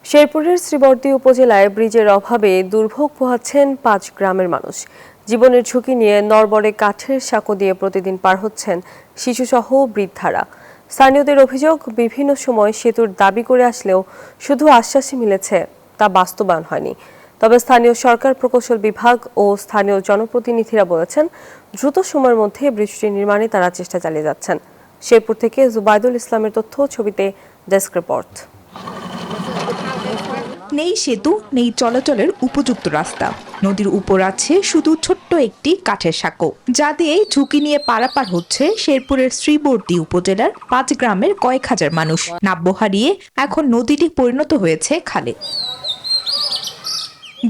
শেরপুরের শ্রীবর্দী উপজেলায় ব্রিজের অভাবে দুর্ভোগ পোহাচ্ছেন ৫ গ্রামের মানুষ। জীবনের ঝুঁকি নিয়ে নড়বড়ে কাঠের সাঁকো দিয়ে প্রতিদিন পার হচ্ছেন শিশুসহ বৃদ্ধারা। স্থানীয়দের অভিযোগ, বিভিন্ন সময় সেতুর দাবি করে আসলেও শুধু আশ্বাসই মিলেছে, তা বাস্তবায়ন হয়নি। তবে স্থানীয় সরকার প্রকৌশল বিভাগ ও স্থানীয় জনপ্রতিনিধিরা বলেছেন, দ্রুত সময়ের মধ্যে ব্রিজটি নির্মাণে তারা চেষ্টা চালিয়ে যাচ্ছেন। শেরপুর থেকে জুবাইদুল ইসলামের তথ্য, ছবিতে ডেস্ক রিপোর্ট। নেই সেতু, নেই চলাচলের উপযুক্ত রাস্তা, নদীর উপর আছে শুধু ছোট্ট একটি কাঠের সাঁকো, যা দিয়ে ঝুঁকি নিয়ে পারাপার হচ্ছে শেরপুরের শ্রীবর্দী উপজেলার ৫ গ্রামের কয়েক হাজার মানুষ। নাব্য হারিয়ে এখন নদীটি পরিণত হয়েছে খালে।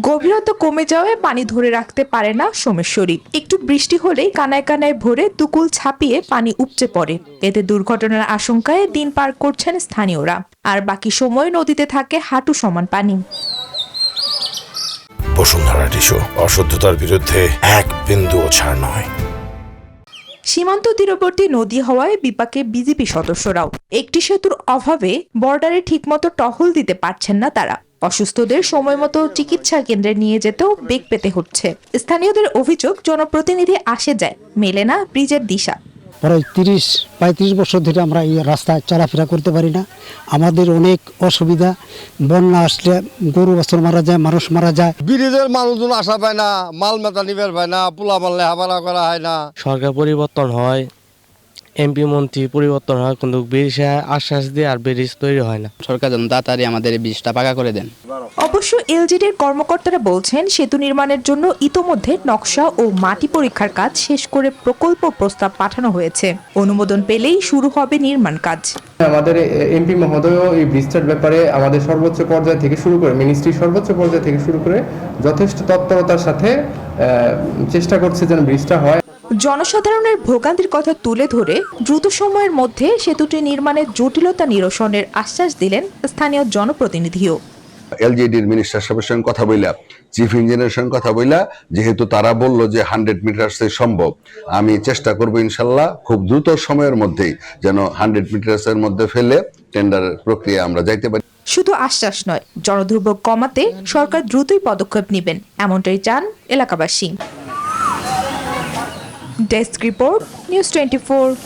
গভীরতা কমে যাওয়ায় পানি ধরে রাখতে পারে না সোমেশ্বরী। একটু বৃষ্টি হলেই কানায় কানায় ভরে দুকুল ছাপিয়ে পানি উপচে পড়ে। এতে দুর্ঘটনার আশঙ্কায় দিন পার করছেন স্থানীয়রা, আর বাকি সময় নদীতে থাকে হাঁটু সমান পানি। বসুন্ধরা টিস্যু, অশুদ্ধতার বিরুদ্ধে এক বিন্দুও ছাড় নয়। সীমান্ত তীরবর্তী নদী হওয়ায় বিপাকে বিজেপি সদস্যরাও। একটি সেতুর অভাবে বর্ডারে ঠিকমতো টহল দিতে পারছেন না তারা। অসুস্থদের সময় মতো চিকিৎসা কেন্দ্রে নিয়ে যেতেও বেগ পেতে হচ্ছে। স্থানীয়দের অভিযোগ, জনপ্রতিনিধি আসে যায়, মেলে না ব্রিজের দিশা। প্রায় ৩০-৩৫ বছর ধরে আমরা এই রাস্তায় চলাফেরা করতে পারি না। আমাদের অনেক অসুবিধা। বন্যা আসলে গরু বাছুর মারা যায়, মানুষ মারা যায়। ব্রিজের মানুষজন আশা পায় না, মাল মেতা নিবের পায় না, পোলা মাল লেহাপড়া করা হয় না। সরকার পরিবর্তন হয়, এমপি মন্ত্রী পরিবর্তন হয়, কিন্তু ব্রিজ আশ্বাস দিয়ে আর ব্রিজ তৈরি হয় না। সরকার যেন তাড়াতাড়ি আমাদের এই ব্রিজটা পাকা করে দেন। অবশ্য এলজিডির কর্মকর্তারা বলছেন, সেতু নির্মাণের জন্য ইতোমধ্যে নকশা ও মাটি পরীক্ষার কাজ শেষ করে প্রকল্প প্রস্তাব পাঠানো হয়েছে। অনুমোদন পেলেই শুরু হবে নির্মাণ কাজ। আমাদের এমপি মহোদয় এই ব্রিজটার ব্যাপারে আমাদের সর্বোচ্চ পর্যায় থেকে শুরু করে, মিনিস্ট্রির সর্বোচ্চ পর্যায় থেকে শুরু করে যথেষ্ট তৎপরতার সাথে চেষ্টা করছে যেন ব্রিজটা হয়। জনসাধারণের ভোগান্তির কথা তুলে ধরে দ্রুত সময়ের মধ্যে সেতুটি নির্মাণের জটিলতা নিরসনের আশ্বাস দিলেন স্থানীয় জনপ্রতিনিধিও। এলজিডির মিনিস্টার সাহেবের সঙ্গে কথা বইলা, চিফ ইঞ্জিনিয়ারের সঙ্গে কথা বইলা, যেহেতু তারা বলল যে 100 মিটারসে সম্ভব, আমি চেষ্টা করব ইনশাল্লাহ খুব দ্রুত সময়ের মধ্যেই যেন 100 মিটারসের মধ্যে ফেলে টেন্ডারের প্রক্রিয়া আমরা যাইতে পারি। শুধু আশ্বাস নয়, জনদুর্ভোগ কমাতে সরকার দ্রুতই পদক্ষেপ নেবেন, এমনটাই চান এলাকাবাসী। Desk report, news 24।